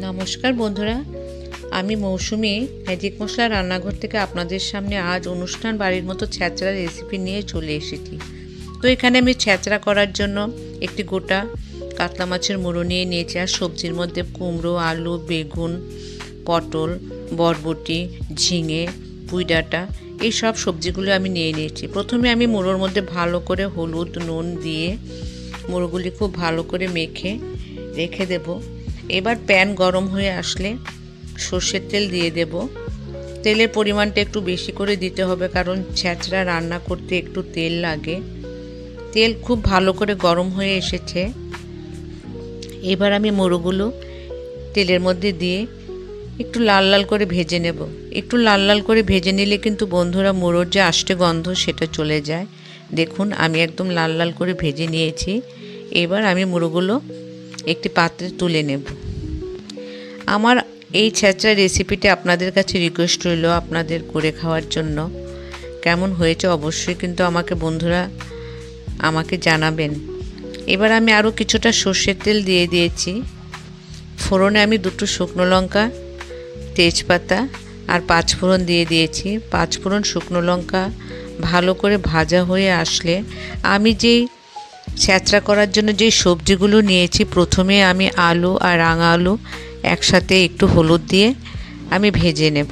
নমস্কার বন্ধুরা, আমি মৌসুমি ম্যাজিক মশলা রান্নাঘর থেকে আপনাদের সামনে আজ অনুষ্ঠান বাড়ির মতো ছ্যাঁচড়া রেসিপি নিয়ে চলে এসেছি। তো এখানে আমি ছ্যাঁচড়া করার জন্য একটি গোটা কাতলা মাছের মুড়ো নিয়ে নিয়েছি, আর সবজির মধ্যে কুমড়ো, আলু, বেগুন, পটল, বরবটি, ঝিঙে, পুঁই ডাঁটা এই সব সবজিগুলো আমি নিয়ে নিয়েছি। প্রথমে আমি মুড়োর মধ্যে ভালো করে হলুদ নুন দিয়ে মুড়োগুলি খুব ভালো করে মেখে রেখে দেব। এবার প্যান গরম হয়ে আসলে সর্ষের তেল দিয়ে দেব। তেলের পরিমাণটা একটু বেশি করে দিতে হবে, কারণ ছ্যাঁচড়া রান্না করতে একটু তেল লাগে। তেল খুব ভালো করে গরম হয়ে এসেছে। এবার আমি মুড়োগুলো তেলের মধ্যে দিয়ে একটু লাল লাল করে ভেজে নেব। একটু লাল লাল করে ভেজে নিলে কিন্তু বন্ধুরা মুড়োর যে আষ্টে গন্ধ সেটা চলে যায়। দেখুন আমি একদম লাল লাল করে ভেজে নিয়েছি। এবার আমি মুড়োগুলো একটি পাত্রে তুলে নেব। আমার এই ছ্যাঁচড়া রেসিপিটা আপনাদের কাছে রিকোয়েস্ট রইল আপনাদের করে খাওয়ার জন্য। কেমন হয়েছে অবশ্যই কিন্তু বন্ধুরা আমাকে জানাবেন। এবার আমি আরও কিছুটা সর্ষের তেল দিয়ে দিয়েছি। ফোড়নে আমি দুটো শুকনো লঙ্কা, তেজপাতা আর 5 ফোড়ন দিয়ে দিয়েছি। 5 ফোড়ন শুকনো লঙ্কা ভালো করে ভাজা হয়ে আসলে আমি যেই ছ্যাঁচড়া করার জন্য যে সবজিগুলো নিয়েছি, প্রথমে আমি আলু আর রাঙা আলু একসাথে একটু হলুদ দিয়ে আমি ভেজে নেব।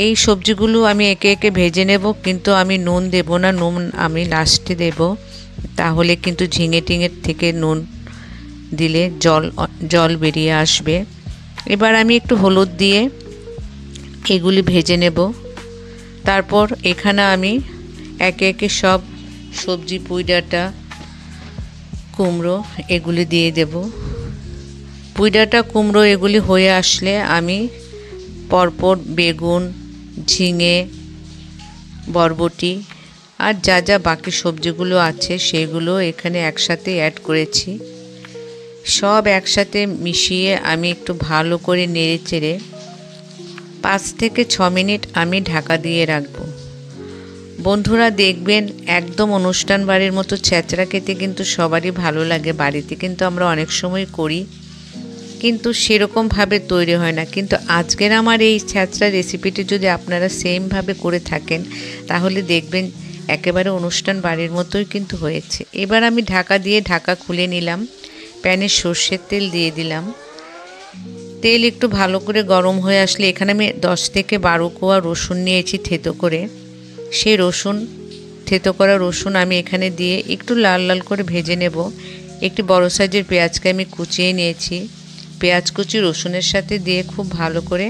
এই সবজিগুলো আমি একে একে ভেজে নেব, কিন্তু আমি নুন দেব না, নুন আমি লাস্টে দেব। তাহলে কিন্তু ঝিঙে টিঙের থেকে নুন দিলে জল বেরিয়ে আসবে। এবার আমি একটু হলুদ দিয়ে এগুলি ভেজে নেব। তারপর এখানে আমি একে একে সব সবজি, পুঁই ডাঁটা, কুমড়ো এগুলি দিয়ে দেব। পুঁই ডাঁটা, কুমড়ো এগুলি হয়ে আসলে আমি পরপর বেগুন, ঝিঙে, বরবটি আর যা যা বাকি সবজিগুলো আছে সেগুলো এখানে একসাথে অ্যাড করেছি। সব একসাথে মিশিয়ে আমি একটু ভালো করে নেড়ে চেড়ে 5 থেকে 6 মিনিট আমি ঢাকা দিয়ে রাখব। বন্ধুরা দেখবেন একদম অনুষ্ঠান বাড়ির মতো ছ্যাঁচড়া খেতে কিন্তু সবারই ভালো লাগে। বাড়িতে কিন্তু আমরা অনেক সময় করি, কিন্তু সেরকমভাবে তৈরি হয় না। কিন্তু আজকের আমার এই ছ্যাঁচড়া রেসিপিটি যদি আপনারা সেমভাবে করে থাকেন তাহলে দেখবেন একেবারে অনুষ্ঠান বাড়ির মতোই কিন্তু হয়েছে। এবার আমি ঢাকা দিয়ে ঢাকা খুলে নিলাম। প্যানে সর্ষের তেল দিয়ে দিলাম। তেল একটু ভালো করে গরম হয়ে আসলে এখানে আমি 10 থেকে 12 কোয়া রসুন নিয়েছি থেতো করে। সেই থেতো করা রসুন আমি এখানে দিয়ে একটু লাল লাল করে ভেজে নেব। একটি বড় সাইজের পেঁয়াজকে আমি কুচিয়ে নিয়েছি। পেঁয়াজ কুচি রসুনের সাথে দিয়ে খুব ভালো করে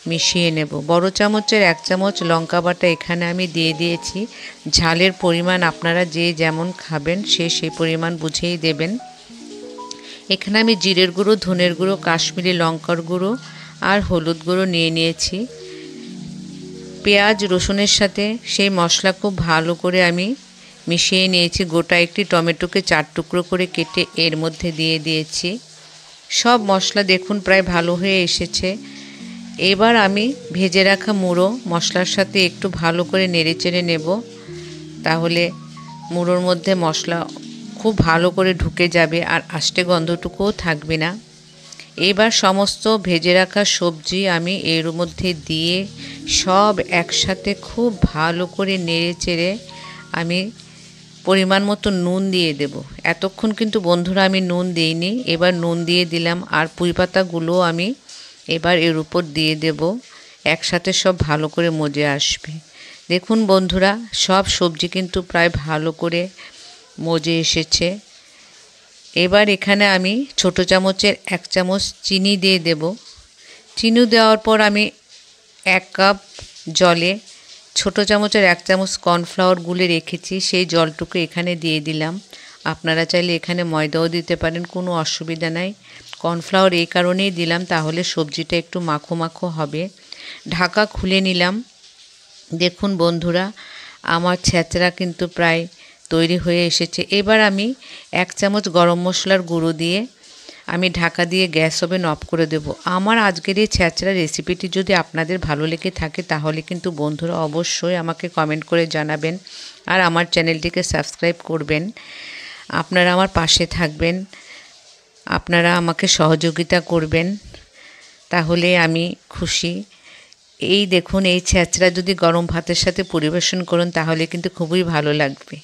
মিশিয়ে নেব। বড় চামচের 1 চামচ লঙ্কা বাটা এখানে আমি দিয়ে দিয়েছি। ঝালের পরিমাণ আপনারা যে যেমন খাবেন সেই পরিমাণ বুঝেই দেবেন। এখানে আমি জিরের গুঁড়ো, ধনের গুঁড়ো, কাশ্মীরি লঙ্কার গুঁড়ো আর হলুদ গুঁড়ো নিয়ে নিয়েছি। পেঁয়াজ রসুনের সাথে সেই মশলা খুব ভালো করে আমি মিশিয়ে নিয়েছি। গোটা একটি টমেটোকে 4 টুকরো করে কেটে এর মধ্যে দিয়ে দিয়েছি। সব মশলা দেখুন প্রায় ভালো হয়ে এসেছে। এবার আমি ভেজে রাখা মুড়ো মশলার সাথে একটু ভালো করে নেড়েচেড়ে নেব। তাহলে মুড়োর মধ্যে মশলা খুব ভালো করে ঢুকে যাবে আর আষ্টে গন্ধটুকুও থাকবে না। এবার সমস্ত ভেজে রাখা সবজি আমি এর মধ্যে দিয়ে সব একসাথে খুব ভালো করে নেড়েচেড়ে আমি পরিমাণ মতো নুন দিয়ে দেব। এতক্ষণ কিন্তু বন্ধুরা আমি নুন দিইনি, এবার নুন দিয়ে দিলাম। আর পুঁই পাতাগুলো আমি এবার এর উপর দিয়ে দেব। একসাথে সব ভালো করে মজে আসবে। দেখুন বন্ধুরা সব সবজি কিন্তু প্রায় ভালো করে মজে এসেছে। এবার এখানে আমি ছোট চামচের 1 চামচ চিনি দিয়ে দেব। চিনি দেওয়ার পর আমি 1 কাপ জলে ছোট চামচের 1 চামচ কর্নফ্লাওয়ার গুলে রেখেছি, সেই জলটুকু এখানে দিয়ে দিলাম। আপনারা চাইলে এখানে ময়দাও দিতে পারেন, কোনো অসুবিধা নাই। কর্নফ্লাওয়ার এই কারণেই দিলাম, তাহলে সবজিটা একটু মাখো মাখো হবে। ঢাকা খুলে নিলাম। দেখুন বন্ধুরা আমার ছ্যাঁচড়া কিন্তু প্রায় তৈরি হয়ে এসেছে। এবার আমি 1 চামচ গরম মশলার গুঁড়ো দিয়ে আমি ঢাকা দিয়ে গ্যাস ওভেন অফ করে দেব। আমার আজকের এই ছ্যাঁচড়া রেসিপিটি যদি আপনাদের ভালো লেগে থাকে তাহলে কিন্তু বন্ধুরা অবশ্যই আমাকে কমেন্ট করে জানাবেন আর আমার চ্যানেলটিকে সাবস্ক্রাইব করবেন। আপনারা আমার পাশে থাকবেন, আপনারা আমাকে সহযোগিতা করবেন। তাহলে আমি খুশি। এই দেখুন, এই ছ্যাঁচড়া যদি গরম ভাতের সাথে পরিবেশন করুন তাহলে কিন্তু খুবই ভালো লাগবে।